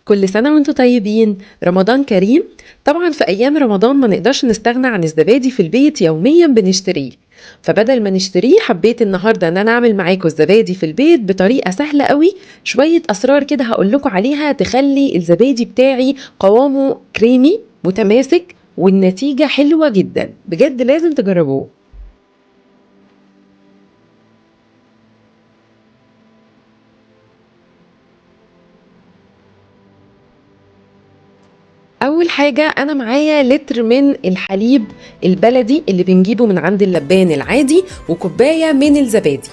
كل سنة وانتم طيبين. رمضان كريم. طبعا في أيام رمضان ما نقدرش نستغنى عن الزبادي في البيت، يوميا بنشتريه. فبدل ما نشتريه حبيت النهاردة ان انا اعمل معاكم الزبادي في البيت بطريقة سهلة قوي. شوية اسرار كده هقول لكم عليها تخلي الزبادي بتاعي قوامه كريمي متماسك والنتيجة حلوة جدا، بجد لازم تجربوه. اول حاجة انا معايا لتر من الحليب البلدي اللي بنجيبه من عند اللبان العادي، وكوباية من الزبادي.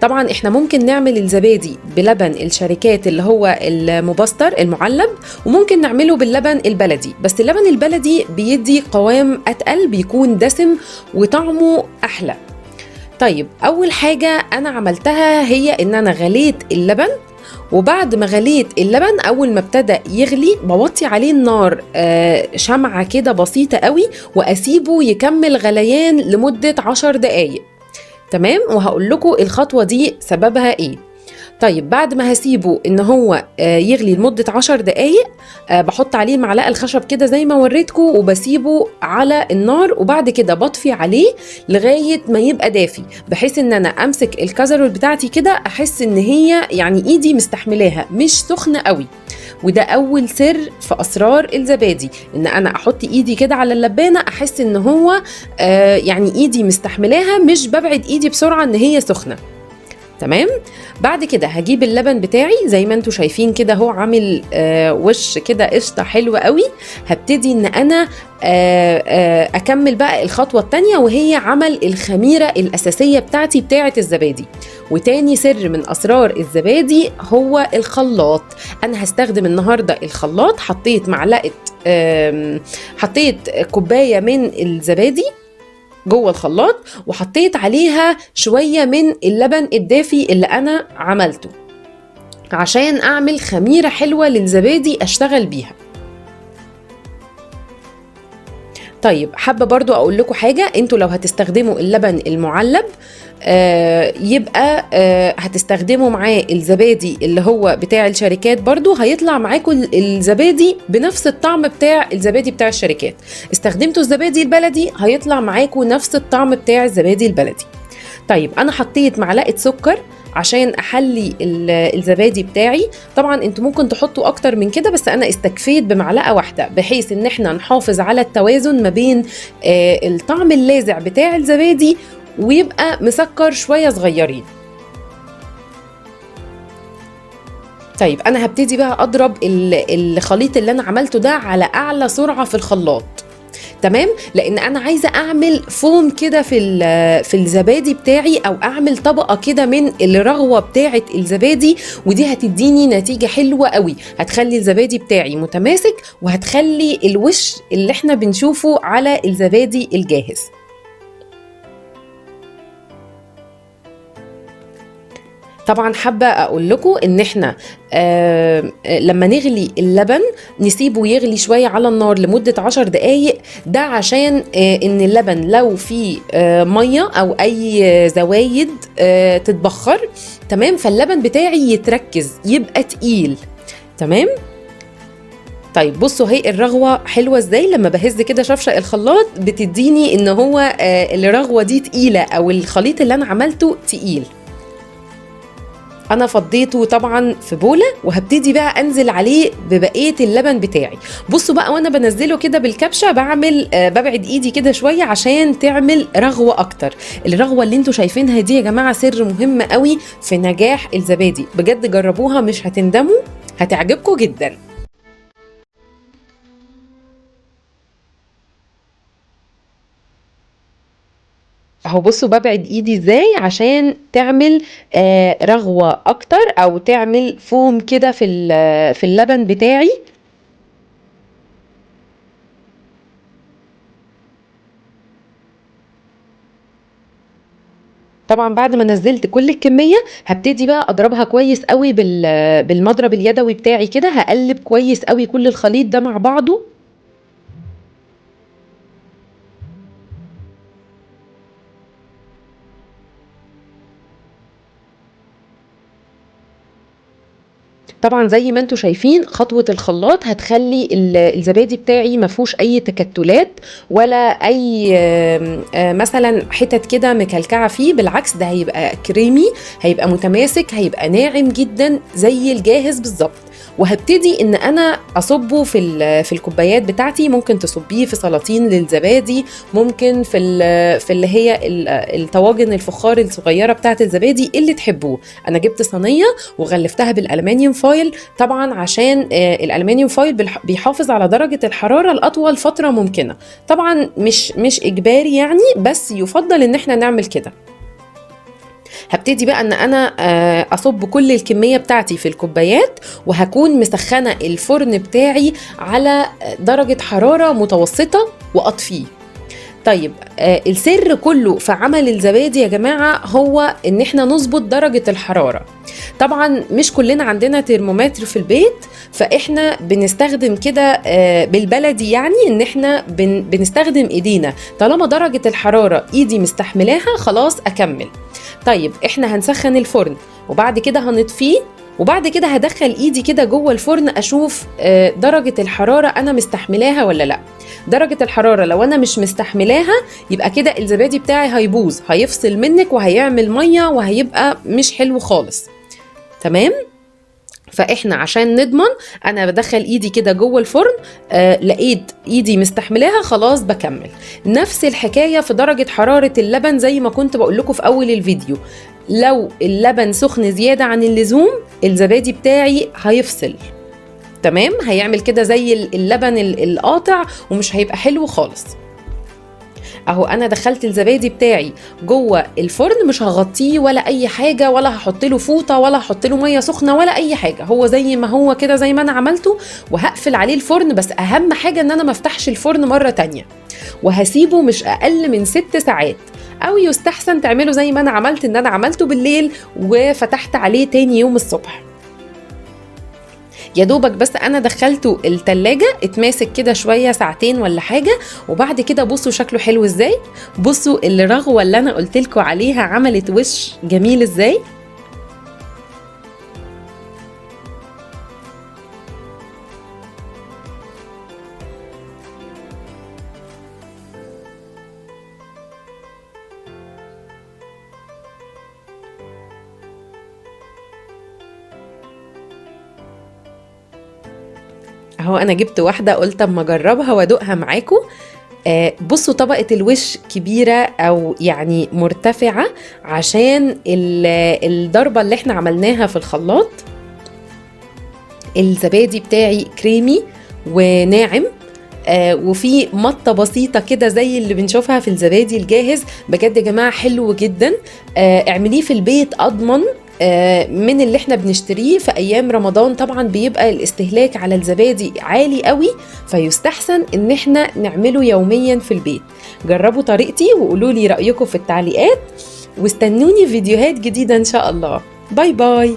طبعا احنا ممكن نعمل الزبادي بلبن الشركات اللي هو المبستر المعلب، وممكن نعمله باللبن البلدي، بس اللبن البلدي بيدي قوام اتقل، بيكون دسم وطعمه احلى. طيب اول حاجة انا عملتها هي ان انا غليت اللبن، وبعد ما غليت اللبن اول ما ابتدى يغلي بوطي عليه النار شمعة كده بسيطة قوي، واسيبه يكمل غليان لمدة 10 دقايق. تمام، وهقول لكم الخطوة دي سببها ايه. طيب بعد ما هسيبه ان هو يغلي لمدة 10 دقايق، بحط عليه معلقة الخشب كده زي ما وريتكم، وبسيبه على النار، وبعد كده بطفي عليه لغاية ما يبقى دافي، بحيث ان انا امسك الكازرول بتاعتي كده احس ان هي يعني ايدي مستحملاها مش سخنة قوي. وده اول سر في اسرار الزبادي، ان انا احط ايدي كده على اللبانة احس ان هو يعني ايدي مستحملاها، مش ببعد ايدي بسرعة ان هي سخنة. تمام. بعد كده هجيب اللبن بتاعي زي ما انتوا شايفين كده، هو عامل وش كده قشطة حلوة قوي. هبتدي ان انا اكمل بقى الخطوة التانية، وهي عمل الخميرة الاساسية بتاعتي بتاعة الزبادي. وتاني سر من اسرار الزبادي هو الخلاط. انا هستخدم النهاردة الخلاط، حطيت كوباية من الزبادي جوه الخلاط، وحطيت عليها شوية من اللبن الدافي اللي أنا عملته عشان أعمل خميرة حلوة للزبادي أشتغل بيها. طيب حابة برضو أقول لكم حاجة، أنتوا لو هتستخدموا اللبن المعلب يبقى هتستخدموا معاه الزبادي اللي هو بتاع الشركات، برضو هيطلع معاكم الزبادي بنفس الطعم بتاع الزبادي بتاع الشركات. استخدمتوا الزبادي البلدي هيطلع معاكم نفس الطعم بتاع الزبادي البلدي. طيب انا حطيت معلقة سكر عشان احلي الزبادي بتاعي. طبعا انتوا ممكن تحطوا اكتر من كده، بس انا استكفيت بمعلقة واحدة بحيث ان احنا نحافظ على التوازن ما بين الطعم اللاذع بتاع الزبادي ويبقى مسكر شوية صغيرين. طيب انا هبتدي بقى اضرب الخليط اللي انا عملته ده على اعلى سرعة في الخلاط. تمام، لان انا عايزه اعمل فوم كده في الزبادي بتاعي، او اعمل طبقه كده من الرغوه بتاعه الزبادي، ودي هتديني نتيجه حلوه قوي، هتخلي الزبادي بتاعي متماسك، وهتخلي الوش اللي احنا بنشوفه على الزبادي الجاهز. طبعا حابة أقول لكم إن إحنا لما نغلي اللبن نسيبه يغلي شوية على النار لمدة 10 دقايق، ده عشان إن اللبن لو فيه مية أو أي زوايد تتبخر. تمام، فاللبن بتاعي يتركز يبقى تقيل. تمام. طيب بصوا هي الرغوة حلوة ازاي، لما بهز كده شفشق الخلاط بتديني ان هو الرغوة دي تقيلة، او الخليط اللي انا عملته تقيل. انا فضيته طبعا في بوله، وهبتدي بقى انزل عليه ببقيه اللبن بتاعي. بصوا بقى وانا بنزله كده بالكبشه بعمل ببعد ايدي كده شويه عشان تعمل رغوه اكتر. الرغوه اللي انتوا شايفينها دي يا جماعه سر مهم قوي في نجاح الزبادي، بجد جربوها مش هتندموا، هتعجبكم جدا. اهو بصوا ببعد ايدي ازاي عشان تعمل رغوة اكتر، او تعمل فوم كده في اللبن بتاعي. طبعا بعد ما نزلت كل الكمية هبتدي بقى اضربها كويس قوي بالمضرب اليدوي بتاعي كده، هقلب كويس قوي كل الخليط ده مع بعضه. طبعا زي ما انتم شايفين خطوة الخلاط هتخلي الزبادي بتاعي ما فيهوش اي تكتلات ولا اي مثلا حتت كده مكلكعة فيه، بالعكس ده هيبقى كريمي، هيبقى متماسك، هيبقى ناعم جدا زي الجاهز بالظبط. وهبتدي ان انا اصبه في الكوبايات بتاعتي. ممكن تصبيه في سلاطين للزبادي، ممكن في اللي هي الطواجن الفخار الصغيره بتاعت الزبادي اللي تحبوه. انا جبت صينيه وغلفتها بالالمنيوم فويل، طبعا عشان الالمنيوم فويل بيحافظ على درجه الحراره لاطول فتره ممكنه. طبعا مش اجباري يعني، بس يفضل ان احنا نعمل كده. هبتدي بقى ان انا اصب كل الكمية بتاعتي في الكوبايات، وهكون مسخنة الفرن بتاعي على درجة حرارة متوسطة واطفيه. طيب السر كله في عمل الزبادي يا جماعة هو ان احنا نظبط درجة الحرارة. طبعا مش كلنا عندنا ترمومتر في البيت، فاحنا بنستخدم كده بالبلدي يعني ان احنا بنستخدم ايدينا. طالما درجة الحرارة ايدي مستحملاها خلاص اكمل. طيب احنا هنسخن الفرن وبعد كده هنطفيه، وبعد كده هدخل ايدي كده جوه الفرن اشوف درجة الحرارة انا مستحملاها ولا لا. درجة الحرارة لو انا مش مستحملاها يبقى كده الزبادي بتاعي هيبوظ، هيفصل منك وهيعمل مية وهيبقى مش حلو خالص. تمام؟ فاحنا عشان نضمن انا بدخل ايدي كده جوه الفرن، لقيت ايدي مستحملاها خلاص بكمل. نفس الحكاية في درجة حرارة اللبن زي ما كنت بقول لكم في اول الفيديو. لو اللبن سخن زيادة عن اللزوم الزبادي بتاعي هيفصل. تمام؟ هيعمل كده زي اللبن القاطع ومش هيبقى حلو خالص. اهو انا دخلت الزبادي بتاعي جوه الفرن، مش هغطيه ولا اي حاجه، ولا هحط له فوطه، ولا هحط له ميه سخنه، ولا اي حاجه. هو زي ما هو كده زي ما انا عملته، وهقفل عليه الفرن. بس اهم حاجه ان انا ما افتحش الفرن مره تانية، وهسيبه مش اقل من 6 ساعات. او يستحسن تعمله زي ما انا عملت، ان انا عملته بالليل وفتحت عليه تاني يوم الصبح. يا دوبك بس انا دخلته التلاجة اتماسك كده شوية ساعتين ولا حاجة، وبعد كده بصوا شكله حلو ازاي. بصوا الرغوة اللي انا قلتلكوا عليها عملت وش جميل ازاي. اهو انا جبت واحدة قلت اما اجربها وادوقها معاكم. بصوا طبقة الوش كبيرة او يعني مرتفعة عشان الضربة اللي احنا عملناها في الخلاط. الزبادي بتاعي كريمي وناعم، وفي مطة بسيطة كده زي اللي بنشوفها في الزبادي الجاهز. بجد يا جماعة حلو جدا. اعمليه في البيت اضمن من اللي احنا بنشتريه في ايام رمضان. طبعا بيبقى الاستهلاك على الزبادي عالي قوي، فيستحسن ان احنا نعمله يوميا في البيت. جربوا طريقتي وقولوا لي رأيكم في التعليقات، واستنوني فيديوهات جديدة ان شاء الله. باي باي.